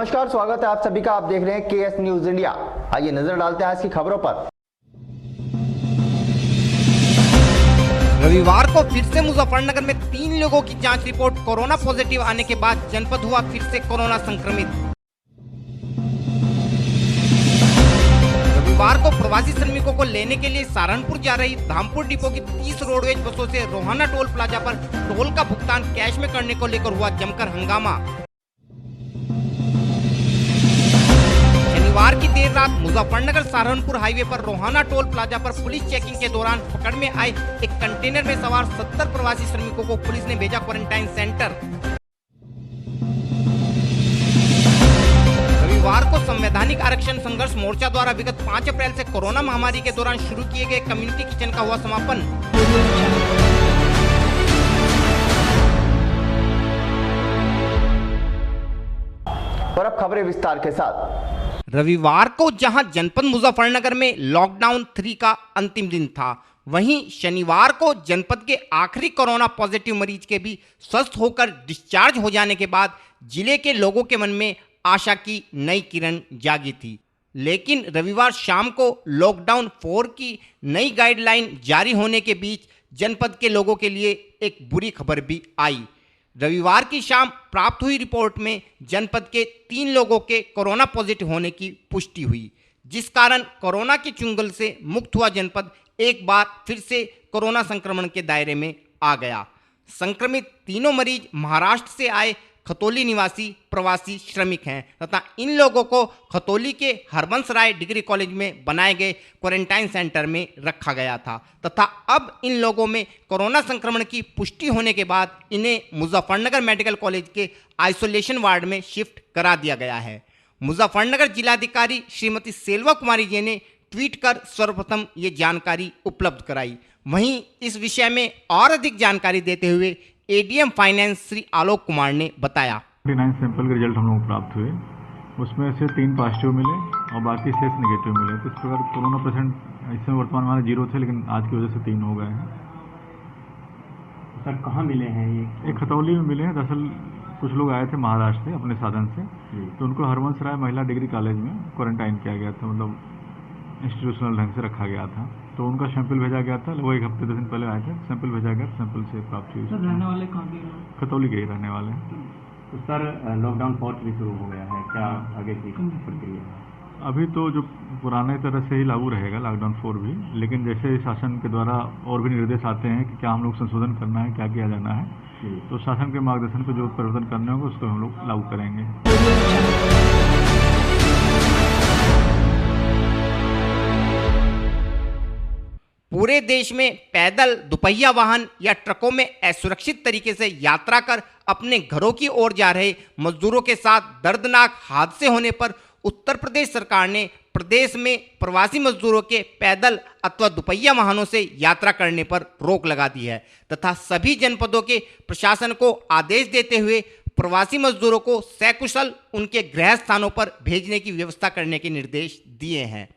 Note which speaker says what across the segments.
Speaker 1: नमस्कार, स्वागत है आप सभी का। आप देख रहे हैं केएस न्यूज इंडिया। आइए नजर डालते हैं आज की खबरों पर।
Speaker 2: रविवार को फिर से मुजफ्फरनगर में 3 लोगों की जांच रिपोर्ट कोरोना पॉजिटिव आने के बाद जनपद हुआ फिर से कोरोना संक्रमित। रविवार को प्रवासी श्रमिकों को लेने के लिए सहारनपुर जा रही धामपुर डिपो की 30 रोडवेज बसों से रोहाना टोल प्लाजा पर टोल का भुगतान कैश में करने को लेकर हुआ जमकर हंगामा। शनिवार की देर रात मुजफ्फरनगर सहारनपुर हाईवे पर रोहाना टोल प्लाजा पर पुलिस चेकिंग के दौरान पकड़ में आए एक कंटेनर में सवार 70 प्रवासी श्रमिकों को पुलिस ने भेजा क्वारंटाइन सेंटर। रविवार को संवैधानिक आरक्षण संघर्ष मोर्चा द्वारा विगत 5 अप्रैल से कोरोना महामारी के दौरान शुरू किए गए कम्युनिटी किचन का हुआ समापन।
Speaker 1: और अब खबरें विस्तार के साथ।
Speaker 2: रविवार को जहां जनपद मुजफ्फरनगर में लॉकडाउन 3 का अंतिम दिन था, वहीं शनिवार को जनपद के आखिरी कोरोना पॉजिटिव मरीज के भी स्वस्थ होकर डिस्चार्ज हो जाने के बाद जिले के लोगों के मन में आशा की नई किरण जागी थी। लेकिन रविवार शाम को लॉकडाउन 4 की नई गाइडलाइन जारी होने के बीच जनपद के लोगों के लिए एक बुरी खबर भी आई। रविवार की शाम प्राप्त हुई रिपोर्ट में जनपद के 3 लोगों के कोरोना पॉजिटिव होने की पुष्टि हुई, जिस कारण कोरोना के चुंगल से मुक्त हुआ जनपद एक बार फिर से कोरोना संक्रमण के दायरे में आ गया। संक्रमित तीनों मरीज महाराष्ट्र से आए खतौली निवासी प्रवासी श्रमिक हैं तथा इन लोगों को खतौली के हरबंस राय डिग्री कॉलेज में बनाए गए क्वारंटाइन सेंटर में रखा गया था तथा अब इन लोगों में कोरोना संक्रमण की पुष्टि होने के बाद इन्हें मुजफ्फरनगर मेडिकल कॉलेज के आइसोलेशन वार्ड में शिफ्ट करा दिया गया है। मुजफ्फरनगर जिलाधिकारी श्रीमती सेल्वा कुमारी जी ने ट्वीट कर सर्वप्रथम ये जानकारी उपलब्ध कराई। वहीं इस विषय में और अधिक जानकारी देते हुए एडीएम फाइनेंस श्री आलोक कुमार ने बताया।
Speaker 3: 49 सैंपल के रिजल्ट हम लोग प्राप्त हुए, उसमें से 3 पॉजिटिव मिले और बाकी 6 नेगेटिव मिले। तो इस प्रकार कोरोना पेशेंट इसमें वर्तमान में 0 थे, लेकिन आज की वजह से 3 हो गए हैं।
Speaker 4: सर कहाँ मिले हैं ये?
Speaker 3: खतौली में मिले हैं। दरअसल कुछ लोग आए थे महाराष्ट्र से अपने साधन से, तो उनको हरबंस राय महिला डिग्री कॉलेज में क्वारंटाइन किया गया था, मतलब इंस्टीट्यूशनल ढंग से रखा गया था। तो उनका सैंपल भेजा गया था, वो 1 हफ्ते 10 दिन पहले आए थे, सैंपल भेजा गया, सैंपल से प्राप्त हुई।
Speaker 4: सर रहने वाले कहाँ के?
Speaker 3: खतौली के ही रहने वाले हैं।
Speaker 4: तो सर लॉकडाउन 4 भी शुरू हो गया है, क्या आगे की प्रक्रिया है?
Speaker 3: अभी तो जो पुराने तरह से ही लागू रहेगा लॉकडाउन 4 भी, लेकिन जैसे शासन के द्वारा और भी निर्देश आते हैं कि क्या हम लोग संशोधन करना है, क्या किया जाना है, तो शासन के मार्गदर्शन पर जो परिवर्तन करने होंगे उसको हम लोग लागू करेंगे।
Speaker 2: पूरे देश में पैदल, दुपहिया वाहन या ट्रकों में असुरक्षित तरीके से यात्रा कर अपने घरों की ओर जा रहे मजदूरों के साथ दर्दनाक हादसे होने पर उत्तर प्रदेश सरकार ने प्रदेश में प्रवासी मजदूरों के पैदल अथवा दुपहिया वाहनों से यात्रा करने पर रोक लगा दी है तथा सभी जनपदों के प्रशासन को आदेश देते हुए प्रवासी मजदूरों को सकुशल उनके गृह स्थानों पर भेजने की व्यवस्था करने के निर्देश दिए हैं।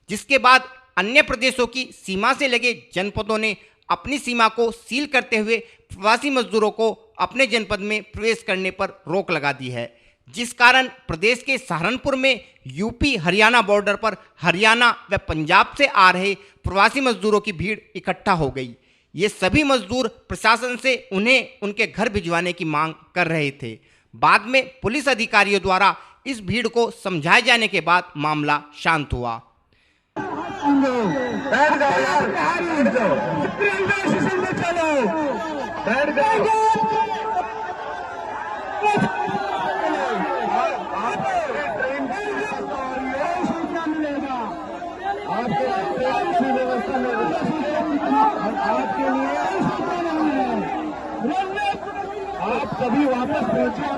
Speaker 2: जिसके बाद अन्य प्रदेशों की सीमा से लगे जनपदों ने अपनी सीमा को सील करते हुए प्रवासी मजदूरों को अपने जनपद में प्रवेश करने पर रोक लगा दी है, जिस कारण प्रदेश के सहारनपुर में यूपी हरियाणा बॉर्डर पर हरियाणा व पंजाब से आ रहे प्रवासी मजदूरों की भीड़ इकट्ठा हो गई। ये सभी मजदूर प्रशासन से उन्हें उनके घर भिजवाने की मांग कर रहे थे। बाद में पुलिस अधिकारियों द्वारा इस भीड़ को समझाए जाने के बाद मामला शांत हुआ।
Speaker 5: बैठ जाओ यार, रेलवे स्टेशन पे चलो, बैठ जाओ। सूचना मिलेगा आपको, अच्छी व्यवस्था आपके लिए आप कभी वापस पहुंचे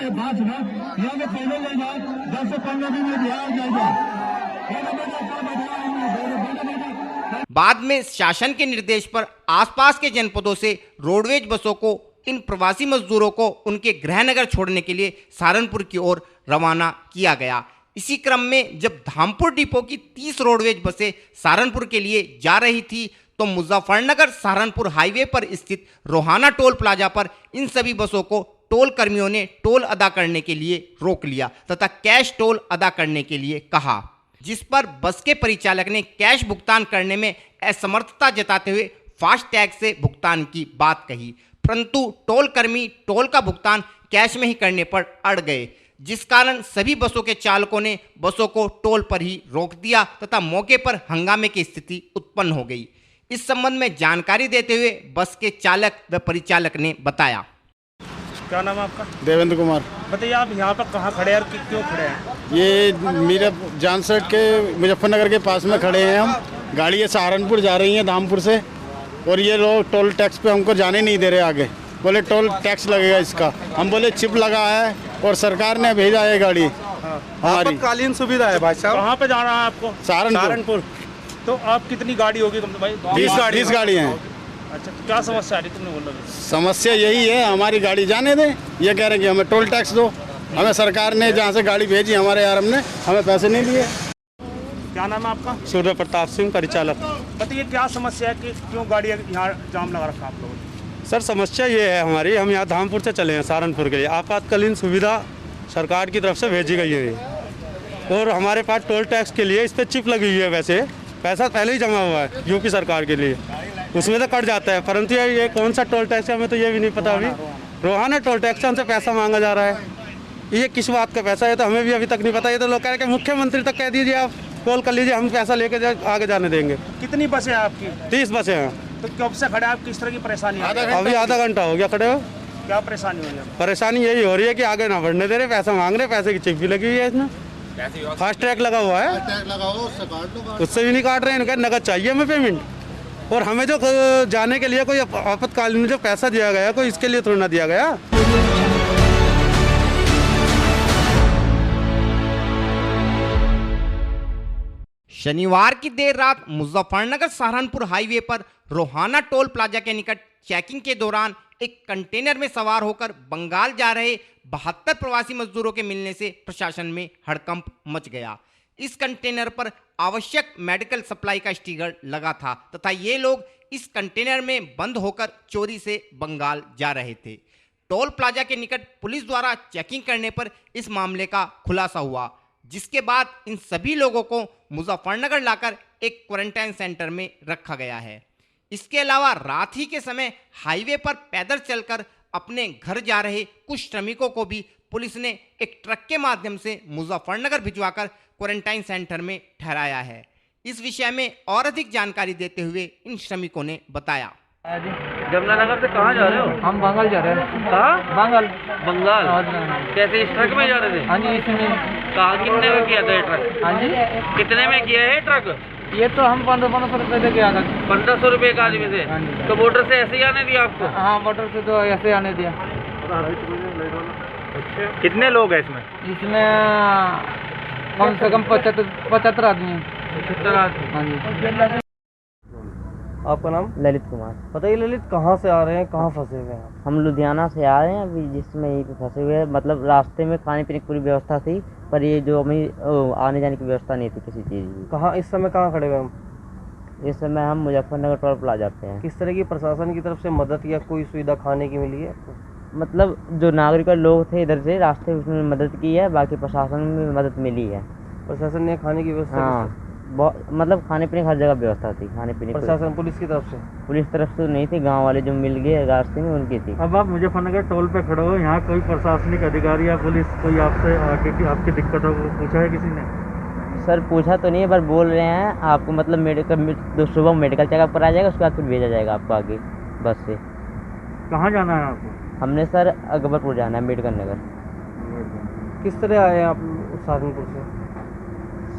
Speaker 5: बात सुना, यहाँ पे पहले ले जाओ, 10 से 15 दिन में बिहार जाएगा।
Speaker 2: बाद में शासन के निर्देश पर आसपास के जनपदों से रोडवेज बसों को इन प्रवासी मजदूरों को उनके गृहनगर छोड़ने के लिए सहारनपुर की ओर रवाना किया गया। इसी क्रम में जब धामपुर डिपो की 30 रोडवेज बसें सहारनपुर के लिए जा रही थी तो मुजफ्फरनगर सहारनपुर हाईवे पर स्थित रोहाना टोल प्लाजा पर इन सभी बसों को टोल कर्मियों ने टोल अदा करने के लिए रोक लिया तथा कैश टोल अदा करने के लिए कहा, जिस पर बस के परिचालक ने कैश भुगतान करने में असमर्थता जताते हुए फास्टैग से भुगतान की बात कही, परंतु टोल कर्मी टोल का भुगतान कैश में ही करने पर अड़ गए, जिस कारण सभी बसों के चालकों ने बसों को टोल पर ही रोक दिया तथा मौके पर हंगामे की स्थिति उत्पन्न हो गई। इस संबंध में जानकारी देते हुए बस के चालक व परिचालक ने बताया।
Speaker 6: क्या नाम है आपका?
Speaker 7: देवेंद्र कुमार।
Speaker 6: बताइए आप यहाँ पर कहाँ खड़े हैं और क्यों खड़े हैं?
Speaker 7: ये मेरे जानसठ के मुजफ्फरनगर के पास में खड़े हैं हम। गाड़ी ये सहारनपुर जा रही है धामपुर से और ये लोग टोल टैक्स पे हमको जाने नहीं दे रहे आगे। बोले टोल टैक्स लगेगा इसका। हम बोले चिप लगा है और सरकार ने भेजा है गाड़ी हमारी।
Speaker 6: आपातकालीन सुविधा है भाई साहब। कहाँ पे जाना है आपको?
Speaker 7: सहारनपुर।
Speaker 6: तो आप कितनी गाड़ी होगी तुम भाई?
Speaker 7: 20 गाड़ियाँ हैं।
Speaker 6: अच्छा, तो क्या समस्या आ रही तुमने बोला?
Speaker 7: समस्या यही है हमारी गाड़ी जाने दें। ये कह रहे हैं कि हमें टोल टैक्स दो। हमें सरकार ने जहाँ से गाड़ी भेजी हमारे यार हमने हमें पैसे नहीं दिए।
Speaker 6: क्या नाम है आपका?
Speaker 4: सूर्य प्रताप सिंह, परिचालक।
Speaker 6: बताइए क्या समस्या है कि क्यों गाड़ी यहाँ जाम लगा रखा आप लोगों ने?
Speaker 4: सर समस्या ये है हमारी, हम यहाँ धामपुर से चले हैं सहारनपुर के लिए। आपातकालीन सुविधा सरकार की तरफ से भेजी गई है और हमारे पास टोल टैक्स के लिए इस पर चिप लगी हुई है। वैसे पैसा पहले ही जमा हुआ है यूपी सरकार के लिए, उसमें तो कट जाता है, परंतु ये कौन सा टोल टैक्स है हमें तो ये भी नहीं पता। अभी रोहाना टोल टैक्स से हमसे पैसा मांगा जा रहा है, ये किस बात का पैसा है तो हमें भी अभी तक नहीं पता। ये तो लोग कह रहे हैं कि मुख्यमंत्री तक कह दीजिए, आप कॉल कर लीजिए, हम पैसा लेके आगे जाने देंगे।
Speaker 6: कितनी बसें हैं आपकी?
Speaker 4: 30 बसें हैं।
Speaker 6: तो कब से खड़े आप? किस तरह की परेशानी है?
Speaker 4: अभी आधा घंटा हो गया खड़े हो।
Speaker 6: क्या परेशानी हो रही है?
Speaker 4: परेशानी यही हो रही है कि आगे ना बढ़ने दे रहे, पैसा मांग रहे, पैसे की चिप भी लगी हुई है इसमें, फास्ट ट्रैक लगा हुआ है, उससे भी नहीं काट रहे हैं। इनका नगद चाहिए हमें पेमेंट, और हमें जो जाने के लिए कोई आपातकालीन में जो पैसा दिया गया कोई इसके लिए थोड़ा ना दिया गया।
Speaker 2: शनिवार की देर रात मुजफ्फरनगर सहारनपुर हाईवे पर रोहाना टोल प्लाजा के निकट चेकिंग के दौरान एक कंटेनर में सवार होकर बंगाल जा रहे 72 प्रवासी मजदूरों के मिलने से प्रशासन में हड़कंप मच गया। इस कंटेनर पर आवश्यक मेडिकल सप्लाई का स्टिकर लगा था तथा ये लोग इस कंटेनर में बंद होकर चोरी से बंगाल जा रहे थे। टोल प्लाजा के निकट पुलिस द्वारा चेकिंग करने पर इस मामले का खुलासा हुआ, जिसके बाद इन सभी लोगों को मुजफ्फरनगर लाकर एक क्वारंटाइन सेंटर में रखा गया है। इसके अलावा रात ही के समय हाईवे पर पैदल चलकर अपने घर जा रहे कुछ श्रमिकों को भी पुलिस ने एक ट्रक के माध्यम से मुजफ्फरनगर भिजवाकर क्वारंटाइन सेंटर में ठहराया है। इस विषय में और अधिक जानकारी देते हुए इन श्रमिकों ने बताया।
Speaker 8: जमुनानगर से कहाँ जा रहे हो?
Speaker 9: हम बंगाल जा रहे हैं।
Speaker 8: कहाँ?
Speaker 9: बंगाल।
Speaker 8: बंगाल? कैसे, इस ट्रक में जा रहे थे?
Speaker 9: हाँ जी, इसमें।
Speaker 8: कहाँ, कितने में किया था ये ट्रक?
Speaker 9: हाँ जी,
Speaker 8: कितने में किया है ये ट्रक?
Speaker 9: ये तो हम 1500 रुपये दे गया था।
Speaker 8: 1500 रुपये एक आदमी से?
Speaker 9: हाँ जी।
Speaker 8: तो मोटर से ऐसे ही आने दिया आपको?
Speaker 9: हाँ, मोटर से तो ऐसे आने दिया।
Speaker 6: अच्छा, कितने लोग हैं इसमें?
Speaker 9: इसमें कम से कम 75 आदमी हैं।
Speaker 8: 75 आदमी?
Speaker 9: हाँ जी।
Speaker 10: आपका नाम?
Speaker 11: ललित कुमार।
Speaker 10: बताइए ललित, कहाँ से आ रहे हैं, कहाँ फंसे हुए हैं?
Speaker 11: हम लुधियाना से आ रहे हैं अभी, जिसमें यहीं पे फंसे हुए हैं। मतलब रास्ते में खाने पीने की पूरी व्यवस्था थी, पर ये जो हमें आने जाने की व्यवस्था नहीं थी किसी चीज़ की।
Speaker 10: कहाँ इस समय कहाँ खड़े हुए हम?
Speaker 11: इस समय हम मुजफ्फरनगर टोल प्लाजा पे हैं।
Speaker 10: किस तरह की प्रशासन की तरफ से मदद या कोई सुविधा खाने की मिली है?
Speaker 11: मतलब जो नागरिक और लोग थे इधर से रास्ते, उसमें मदद की है, बाकी प्रशासन में मदद मिली है।
Speaker 10: प्रशासन ने खाने की व्यवस्था?
Speaker 11: हाँ, बहुत मतलब खाने पीने की हर जगह व्यवस्था थी। खाने पीने
Speaker 10: प्रशासन पुलिस की तरफ से?
Speaker 11: पुलिस तरफ से नहीं थी, गांव वाले जो मिल गए रास्ते में उनकी थी।
Speaker 3: अब आप मुजफ्फरनगर टोल पे खड़े हो, यहाँ कोई प्रशासनिक अधिकारी या पुलिस कोई आपसे आके आपकी दिक्कतों को पूछा है किसी ने?
Speaker 11: सर पूछा तो नहीं है, पर बोल रहे हैं आपको मतलब मेडिकल सुबह मेडिकल चेकअप पर आ जाएगा, उसके बाद फिर भेजा जाएगा आपको आगे बस से।
Speaker 3: कहाँ जाना है आपको?
Speaker 11: हमने सर अकबरपुर जाना है, अम्बेडकर नगर।
Speaker 10: किस तरह आए आप सहारनपुर से?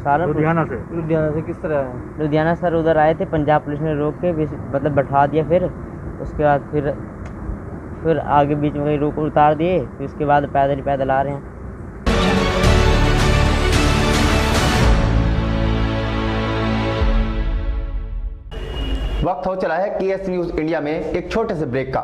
Speaker 3: लुधियाना से?
Speaker 10: लुधियाना से किस तरह आए?
Speaker 11: लुधियाना सर उधर आए थे, पंजाब पुलिस ने रोक के मतलब बैठा दिया, फिर उसके बाद फिर आगे बीच में कहीं रोक उतार दिए, फिर उसके बाद पैदल आ रहे हैं।
Speaker 1: वक्त हो चला है केएस न्यूज इंडिया में एक छोटे से ब्रेक का।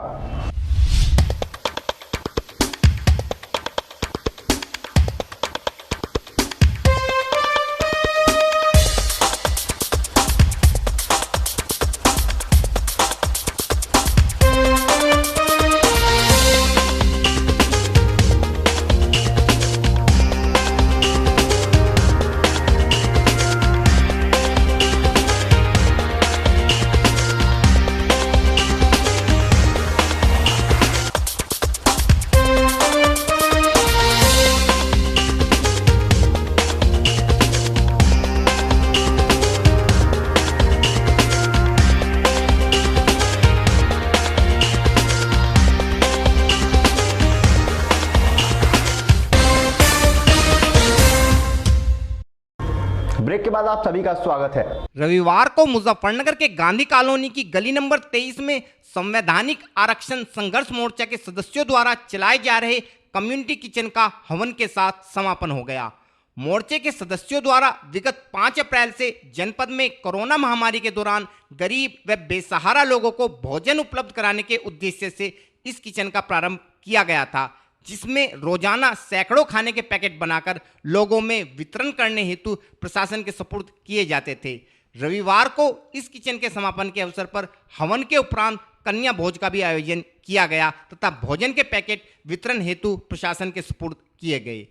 Speaker 1: ब्रेक के बाद आप सभी का स्वागत है।
Speaker 2: रविवार को मुजफ्फरनगर के गांधी कॉलोनी की गली नंबर 23 में संवैधानिक आरक्षण संघर्ष मोर्चा के सदस्यों द्वारा चलाए जा रहे कम्युनिटी किचन का हवन के साथ समापन हो गया। मोर्चे के सदस्यों द्वारा विगत 5 अप्रैल से जनपद में कोरोना महामारी के दौरान गरीब व बेसहारा लोगों को भोजन उपलब्ध कराने के उद्देश्य से इस किचन का प्रारंभ किया गया था, जिसमें रोजाना सैकड़ों खाने के पैकेट बनाकर लोगों में वितरण करने हेतु प्रशासन के सुपुर्द किए जाते थे। रविवार को इस किचन के समापन के अवसर पर हवन के उपरांत कन्या भोज का भी आयोजन किया गया तथा भोजन के पैकेट वितरण हेतु प्रशासन के सुपुर्द किए गए।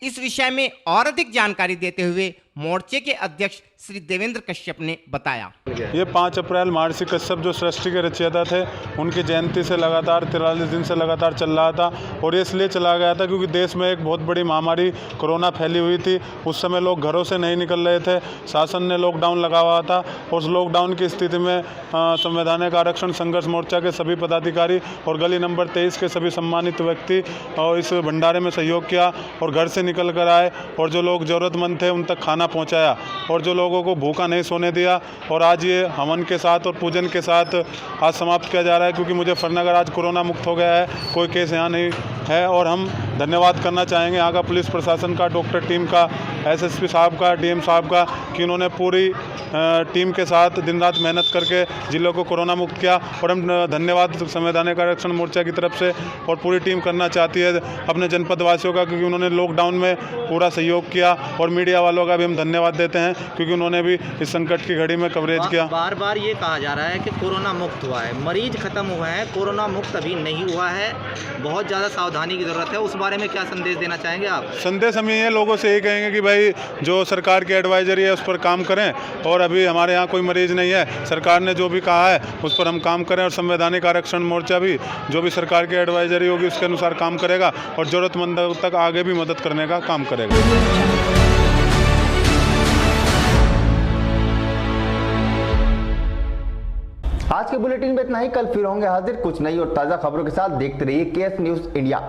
Speaker 2: इस विषय में और अधिक जानकारी देते हुए मोर्चे के अध्यक्ष श्री देवेंद्र कश्यप ने बताया।
Speaker 12: ये 5 अप्रैल महर्षि कश्यप जो सृष्टि के रचयिता थे, उनकी जयंती से लगातार 43 दिन से लगातार चल रहा था और ये इसलिए चला गया था क्योंकि देश में एक बहुत बड़ी महामारी कोरोना फैली हुई थी। उस समय लोग घरों से नहीं निकल रहे थे, शासन ने लॉकडाउन लगा हुआ था। उस लॉकडाउन की स्थिति में संवैधानिक आरक्षण संघर्ष मोर्चा के सभी पदाधिकारी और गली नंबर 23 के सभी सम्मानित व्यक्ति और इस भंडारे में सहयोग किया और घर से निकल कर आए और जो लोग ज़रूरतमंद थे उन तक खाना पहुंचाया और जो लोगों को भूखा नहीं सोने दिया। और आज ये हवन के साथ और पूजन के साथ आज समाप्त किया जा रहा है क्योंकि मुजफ्फरनगर आज कोरोना मुक्त हो गया है, कोई केस यहाँ नहीं है। और हम धन्यवाद करना चाहेंगे यहाँ का पुलिस प्रशासन का, डॉक्टर टीम का, एसएसपी साहब का, डीएम साहब का कि उन्होंने पूरी टीम के साथ दिन रात मेहनत करके जिलों को कोरोना मुक्त किया। और हम धन्यवाद संवैधानिक आरक्षण मोर्चा की तरफ से और पूरी टीम करना चाहती है अपने जनपद वासियों का, क्योंकि उन्होंने लॉकडाउन में पूरा सहयोग किया। और मीडिया वालों का भी हम धन्यवाद देते हैं क्योंकि उन्होंने भी इस संकट की घड़ी में कवरेज किया।
Speaker 13: बार बार ये कहा जा रहा है कि कोरोना मुक्त हुआ है, मरीज खत्म हुए हैं, कोरोना मुक्त अभी नहीं हुआ है, बहुत ज़्यादा सावधानी की ज़रूरत है। उस बारे में क्या संदेश देना चाहेंगे आप?
Speaker 12: संदेश हम ये लोगों से यही कहेंगे कि भाई जो सरकार की एडवाइजरी है उस पर काम करें। और अभी हमारे यहाँ कोई मरीज नहीं है, सरकार ने जो भी कहा है उस पर हम काम करें। और संवैधानिक आरक्षण मोर्चा भी जो भी सरकार की एडवाइजरी होगी उसके अनुसार काम करेगा और ज़रूरतमंदों तक आगे भी मदद करने का काम करेगा।
Speaker 1: आज के बुलेटिन में इतना ही। कल फिर होंगे हाजिर कुछ नई और ताज़ा खबरों के साथ। देखते रहिए केएस न्यूज इंडिया।